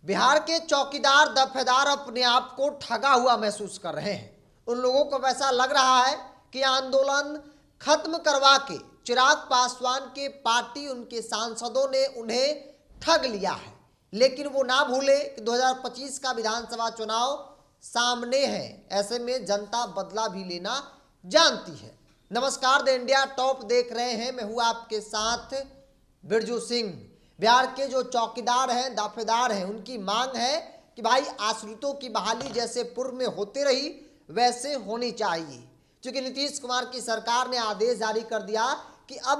बिहार के चौकीदार दफेदार अपने आप को ठगा हुआ महसूस कर रहे हैं। उन लोगों को वैसा लग रहा है कि आंदोलन खत्म करवा के चिराग पासवान के पार्टी उनके सांसदों ने उन्हें ठग लिया है। लेकिन वो ना भूले कि 2025 का विधानसभा चुनाव सामने है। ऐसे में जनता बदला भी लेना जानती है। नमस्कार, द इंडिया टॉप देख रहे हैं। मैं हूँ आपके साथ बिरजू सिंह। बिहार के जो चौकीदार हैं, दाफेदार हैं, उनकी मांग है कि भाई आश्रितों की बहाली जैसे पूर्व में होती रही वैसे होनी चाहिए। क्योंकि नीतीश कुमार की सरकार ने आदेश जारी कर दिया कि अब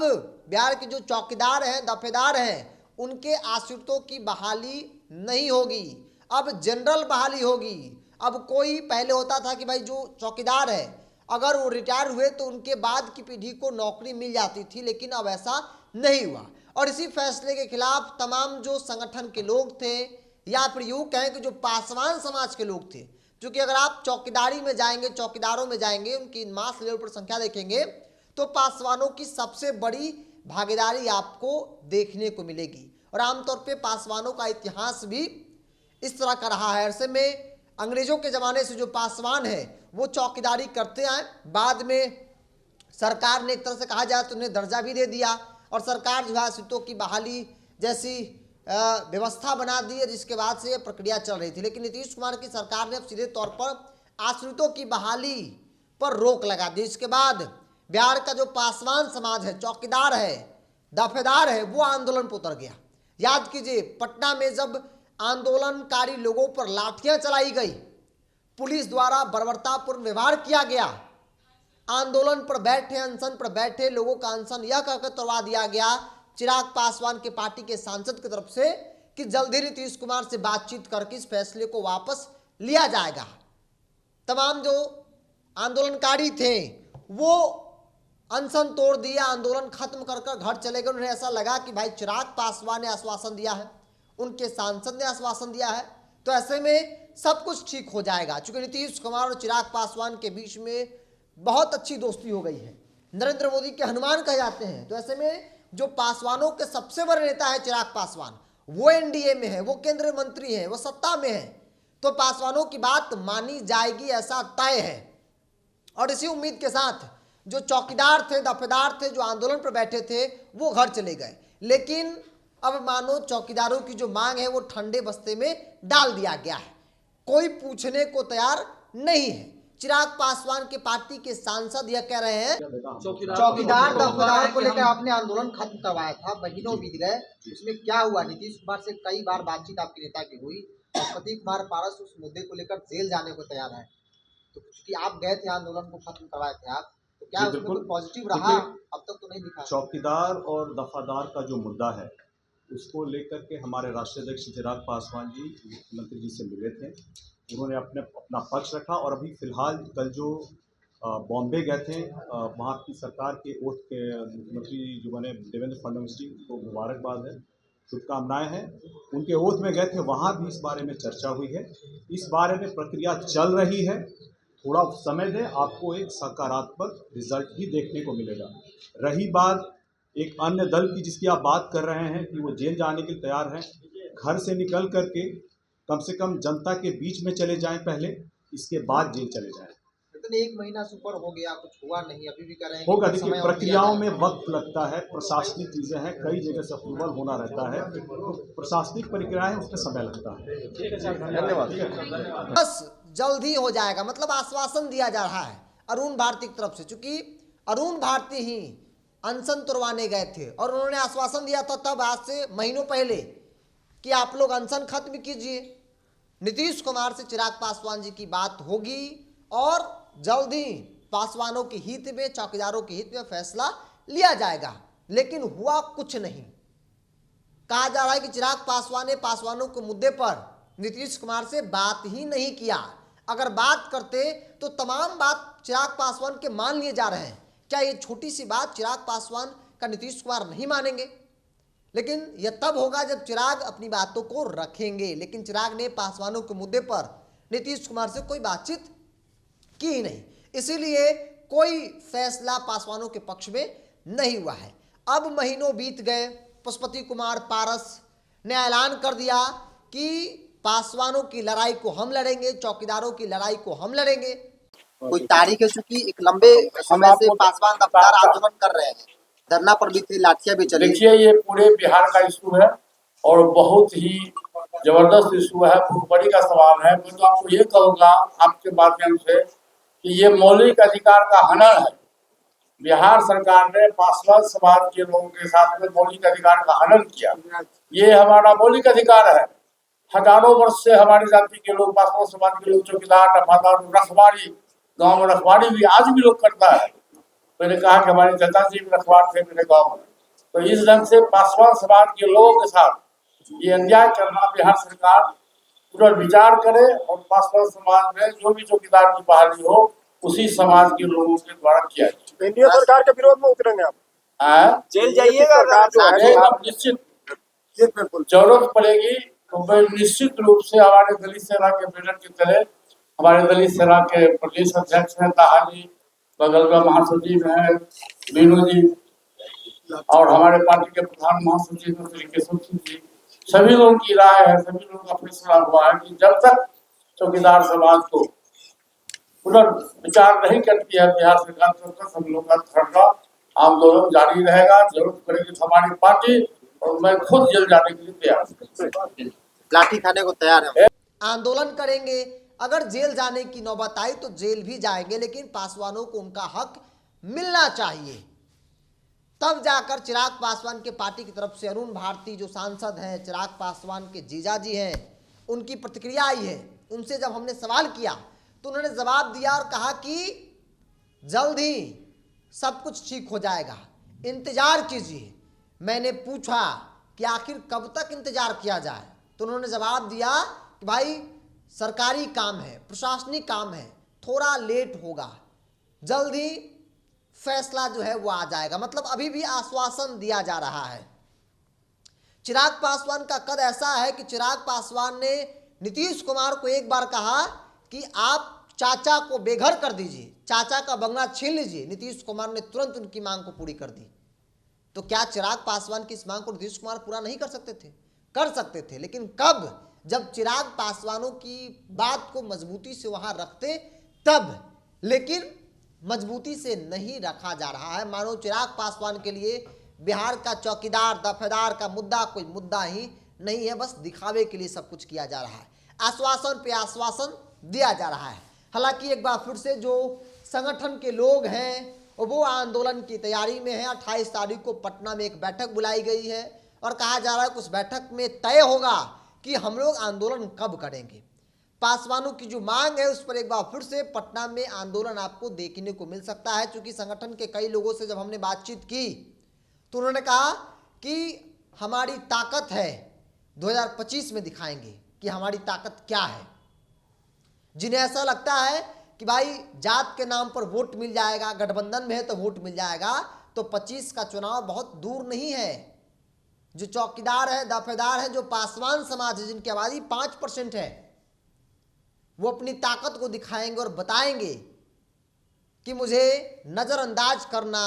बिहार के जो चौकीदार हैं, दफेदार हैं, उनके आश्रितों की बहाली नहीं होगी, अब जनरल बहाली होगी। अब कोई पहले होता था कि भाई जो चौकीदार है अगर वो रिटायर हुए तो उनके बाद की पीढ़ी को नौकरी मिल जाती थी, लेकिन अब ऐसा नहीं हुआ। और इसी फैसले के खिलाफ तमाम जो संगठन के लोग थे, या फिर यूँ कहें कि जो पासवान समाज के लोग थे, क्योंकि अगर आप चौकीदारी में जाएंगे, चौकीदारों में जाएंगे, उनकी मास लेवल पर संख्या देखेंगे तो पासवानों की सबसे बड़ी भागीदारी आपको देखने को मिलेगी। और आमतौर पे पासवानों का इतिहास भी इस तरह का रहा है। ऐसे में अंग्रेजों के ज़माने से जो पासवान है वो चौकीदारी करते आए। बाद में सरकार ने एक तरह से कहा जाए तो उन्हें दर्जा भी दे दिया और सरकार जो है आश्रितों की बहाली जैसी व्यवस्था बना दी है, जिसके बाद से ये प्रक्रिया चल रही थी। लेकिन नीतीश कुमार की सरकार ने अब सीधे तौर पर आश्रितों की बहाली पर रोक लगा दी। इसके बाद बिहार का जो पासवान समाज है, चौकीदार है, दफेदार है, वो आंदोलन पर उतर गया। याद कीजिए, पटना में जब आंदोलनकारी लोगों पर लाठियां चलाई गई, पुलिस द्वारा बर्बरतापूर्ण व्यवहार किया गया, आंदोलन पर बैठे, अनशन पर बैठे लोगों का अनशन यह कहकर तोड़वा दिया गया चिराग पासवान के पार्टी के सांसद की तरफ से कि जल्द ही नीतीश कुमार से बातचीत करके इस फैसले को वापस लिया जाएगा। तमाम जो आंदोलनकारी थे वो अनशन तोड़ दिया, आंदोलन खत्म कर घर चले गए। उन्हें ऐसा लगा कि भाई चिराग पासवान ने आश्वासन दिया है, उनके सांसद ने आश्वासन दिया है, तो ऐसे में सब कुछ ठीक हो जाएगा। चूंकि नीतीश कुमार और चिराग पासवान के बीच में बहुत अच्छी दोस्ती हो गई है, नरेंद्र मोदी के हनुमान कहे जाते हैं। तो ऐसे में जो पासवानों के सबसे बड़े नेता है चिराग पासवान, वो एनडीए में है, वो केंद्रीय मंत्री है, वो सत्ता में है, तो पासवानों की बात मानी जाएगी ऐसा तय है। और इसी उम्मीद के साथ जो चौकीदार थे, दफेदार थे, जो आंदोलन पर बैठे थे, वो घर चले गए। लेकिन अब मानो चौकीदारों की जो मांग है वो ठंडे बस्ते में डाल दिया गया है, कोई पूछने को तैयार नहीं है। चिराग पासवान के पार्टी के सांसद यह कह रहे हैं, चौकीदार दफेदार को लेकर आपने आंदोलन खत्म करवाया था, महीनों बीत गए, इसमें क्या हुआ? नीतीश कुमार से कई बार बातचीत आपके नेता की हुई, पशुपति कुमार पारस उस मुद्दे को लेकर जेल जाने को तैयार है, तो क्योंकि आप गए थे, आंदोलन को खत्म करवाए थे आप, तो क्या उसमें कोई पॉजिटिव रहा? अब तक तो नहीं दिखा। चौकीदार और दफादार का जो मुद्दा है उसको लेकर के हमारे राष्ट्रीय अध्यक्ष चिराग पासवान जी मुख्यमंत्री जी से मिले थे। उन्होंने अपना पक्ष रखा और अभी फिलहाल कल जो बॉम्बे गए थे, वहाँ की सरकार के ओथ के मुख्यमंत्री जो बने देवेंद्र फडणवीस जी को मुबारकबाद है, शुभकामनाएं हैं। उनके ओथ में गए थे, वहाँ भी इस बारे में चर्चा हुई है। इस बारे में प्रक्रिया चल रही है, थोड़ा समय दें, आपको एक सकारात्मक रिजल्ट भी देखने को मिलेगा। रही बात एक अन्य दल की जिसकी आप बात कर रहे हैं कि वो जेल जाने के लिए तैयार हैं, घर से निकल करके कम से कम जनता के बीच में चले जाएं पहले, इसके बाद जेल चले जाएं। लेकिन एक महीना से ऊपर हो गया, कुछ हुआ नहीं, अभी भी कर रहे हैं। होगा, देखिए प्रक्रियाओं में वक्त लगता है, प्रशासनिक चीजें हैं, कई जगह से अप्रूवल होना रहता है, तो प्रशासनिक प्रक्रियाएं उसमें समय लगता है। धन्यवाद। बस जल्द ही हो जाएगा, मतलब आश्वासन दिया जा रहा है अरुण भारती की तरफ से। चूंकि अरुण भारती ही अनशन तोड़वाने गए थे और उन्होंने आश्वासन दिया था तब, आज से महीनों पहले, कि आप लोग अनशन खत्म कीजिए। नीतीश कुमार से चिराग पासवान जी की बात होगी और जल्द ही पासवानों के हित में, चौकीदारों के हित में फैसला लिया जाएगा। लेकिन हुआ कुछ नहीं। कहा जा रहा है कि चिराग पासवान ने पासवानों के मुद्दे पर नीतीश कुमार से बात ही नहीं किया। अगर बात करते तो तमाम बात चिराग पासवान के मान लिए जा रहे हैं। क्या ये छोटी सी बात चिराग पासवान का नीतीश कुमार नहीं मानेंगे? लेकिन यह तब होगा जब चिराग अपनी बातों को रखेंगे। लेकिन चिराग ने पासवानों के मुद्दे पर नीतीश कुमार से कोई बातचीत की ही नहीं, इसीलिए कोई फैसला पासवानों के पक्ष में नहीं हुआ है। अब महीनों बीत गए, पशुपति कुमार पारस ने ऐलान कर दिया कि पासवानों की लड़ाई को हम लड़ेंगे, चौकीदारों की लड़ाई को हम लड़ेंगे। कोई तारीख है, चूंकि एक लंबे समय से पासवान दफदार आंदोलन कर रहे हैं, धरना पर भी थे, लाठियां भी चली। देखिए, ये पूरे बिहार का इशू है और बहुत ही जबरदस्त इशू है, भुखमरी का सवाल है। मैं तो आपको ये कहूँगा आपके माध्यम से कि ये मौलिक अधिकार का हनन है। बिहार सरकार ने पासवान समाज के लोगों के साथ में मौलिक अधिकार का हनन किया। ये हमारा मौलिक अधिकार है। हजारों वर्ष से हमारी जाति के लोग, पासवान समाज के लोग चौकीदार, दफादार, रखवारी, गाँव में रखवारी भी आज भी लोग करता है। मैंने कहा कि हमारे चाचा जी भी रखवार थे मेरे गाँव में। तो इस ढंग से पासवान समाज के लोगों के साथ ये अन्याय करना बिहार सरकार पुनर्विचार करे और पासवान समाज में जो भी चौकीदार की बहाली हो उसी समाज के लोगों के द्वारा किया जाए। इंडिया सरकार के विरोध में उतरेंगे आप? जेल जाइएगा? निश्चित जरूरत पड़ेगी तो मैं निश्चित रूप से हमारे दलित सेना के बैनर की तरह हमारे दलित सेना के प्रदेश अध्यक्ष हैं ताहाजी, बगल में महासचिव हैं मीनू जी, और हमारे पार्टी के प्रधान महासचिव श्री केशव सिंह जी, सभी लोगों की राय है, सभी लोगों का फैसला हुआ है कि जब तक चौकीदार समाज को पुनर्विचार नहीं करती है बिहार सरकार, तब तक हम लोग का धरना आंदोलन जारी रहेगा। जरूरत पड़ेगी तो हमारी पार्टी और मैं खुद जेल जाने के लिए तैयार हूँ, लाठी खाने को तैयार है। आंदोलन करेंगे, अगर जेल जाने की नौबत आई तो जेल भी जाएंगे, लेकिन पासवानों को उनका हक मिलना चाहिए। तब जाकर चिराग पासवान के पार्टी की तरफ से अरुण भारती जो सांसद हैं, चिराग पासवान के जीजा जी हैं, उनकी प्रतिक्रिया आई है। उनसे जब हमने सवाल किया तो उन्होंने जवाब दिया और कहा कि जल्द ही सब कुछ ठीक हो जाएगा, इंतजार कीजिए। मैंने पूछा कि आखिर कब तक इंतजार किया जाए, तो उन्होंने जवाब दिया कि भाई सरकारी काम है, प्रशासनिक काम है, थोड़ा लेट होगा, जल्द ही फैसला जो है वो आ जाएगा। मतलब अभी भी आश्वासन दिया जा रहा है। चिराग पासवान का कद ऐसा है कि चिराग पासवान ने नीतीश कुमार को एक बार कहा कि आप चाचा को बेघर कर दीजिए, चाचा का बंगला छीन लीजिए। नीतीश कुमार ने तुरंत उनकी मांग को पूरी कर दी। तो क्या चिराग पासवान की इस मांग को नीतीश कुमार पूरा नहीं कर सकते थे? कर सकते थे, लेकिन कब? जब चिराग पासवानों की बात को मजबूती से वहां रखते तब। लेकिन मजबूती से नहीं रखा जा रहा है। मानो चिराग पासवान के लिए बिहार का चौकीदार दफेदार का मुद्दा कोई मुद्दा ही नहीं है, बस दिखावे के लिए सब कुछ किया जा रहा है, आश्वासन पे आश्वासन दिया जा रहा है। हालांकि एक बार फिर से जो संगठन के लोग हैं वो आंदोलन की तैयारी में है। 28 तारीख को पटना में एक बैठक बुलाई गई है और कहा जा रहा है कि उस बैठक में तय होगा कि हम लोग आंदोलन कब करेंगे। पासवानों की जो मांग है उस पर एक बार फिर से पटना में आंदोलन आपको देखने को मिल सकता है। क्योंकि संगठन के कई लोगों से जब हमने बातचीत की तो उन्होंने कहा कि हमारी ताकत है, 2025 में दिखाएंगे कि हमारी ताकत क्या है। जिन्हें ऐसा लगता है कि भाई जात के नाम पर वोट मिल जाएगा, गठबंधन में है तो वोट मिल जाएगा, तो 25 का चुनाव बहुत दूर नहीं है। जो चौकीदार है, दफेदार है, जो पासवान समाज है, जिनकी आबादी 5% है, वो अपनी ताकत को दिखाएंगे और बताएंगे कि मुझे नजरअंदाज करना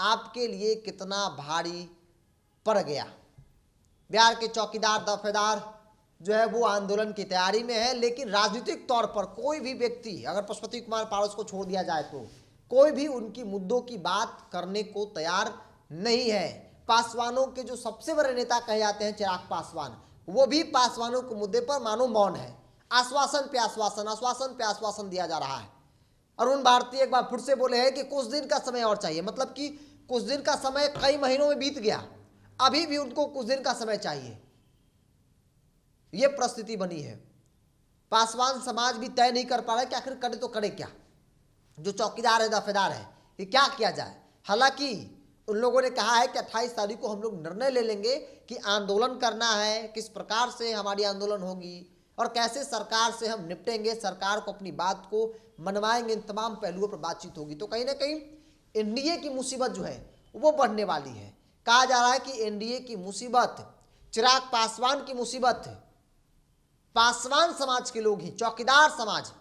आपके लिए कितना भारी पड़ गया। बिहार के चौकीदार दफेदार जो है वो आंदोलन की तैयारी में है। लेकिन राजनीतिक तौर पर कोई भी व्यक्ति, अगर पशुपति कुमार पारस को छोड़ दिया जाए तो कोई भी उनकी मुद्दों की बात करने को तैयार नहीं है। पासवानों के जो सबसे बड़े नेता कहे जाते हैं चिराग पासवान, वो भी पासवानों के मुद्दे पर मानो मौन है। आश्वासन पे आश्वासन, आश्वासन पे आश्वासन दिया जा रहा है। अरुण भारती एक बार फिर से बोले हैं कि कुछ दिन का समय और चाहिए। मतलब कि कुछ दिन का समय कई महीनों में बीत गया, अभी भी उनको कुछ दिन का समय चाहिए। यह परिस्थिति बनी है। पासवान समाज भी तय नहीं कर पा रहा है कि आखिर करे तो करे क्या। जो चौकीदार है, दफेदार है, ये क्या किया जाए। हालांकि उन लोगों ने कहा है कि 28 तारीख को हम लोग निर्णय ले लेंगे कि आंदोलन करना है, किस प्रकार से हमारी आंदोलन होगी और कैसे सरकार से हम निपटेंगे, सरकार को अपनी बात को मनवाएंगे। इन तमाम पहलुओं पर बातचीत होगी। तो कहीं ना कहीं एनडीए की मुसीबत जो है वो बढ़ने वाली है। कहा जा रहा है कि एनडीए की मुसीबत, चिराग पासवान की मुसीबत, पासवान समाज के लोग ही, चौकीदार समाज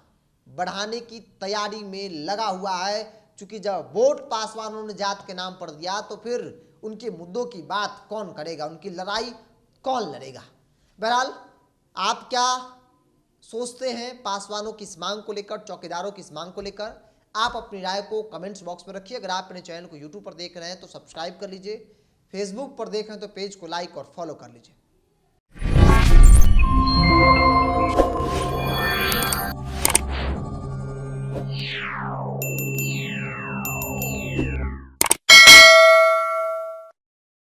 बढ़ाने की तैयारी में लगा हुआ है। क्योंकि जब वोट पासवानों ने जात के नाम पर दिया तो फिर उनके मुद्दों की बात कौन करेगा, उनकी लड़ाई कौन लड़ेगा। बहरहाल आप क्या सोचते हैं पासवानों की इस मांग को लेकर, चौकीदारों की इस मांग को लेकर? आप अपनी राय को कमेंट्स बॉक्स में रखिए। अगर आप अपने चैनल को यूट्यूब पर देख रहे हैं तो सब्सक्राइब कर लीजिए, फेसबुक पर देख रहे हैं तो पेज को लाइक और फॉलो कर लीजिए।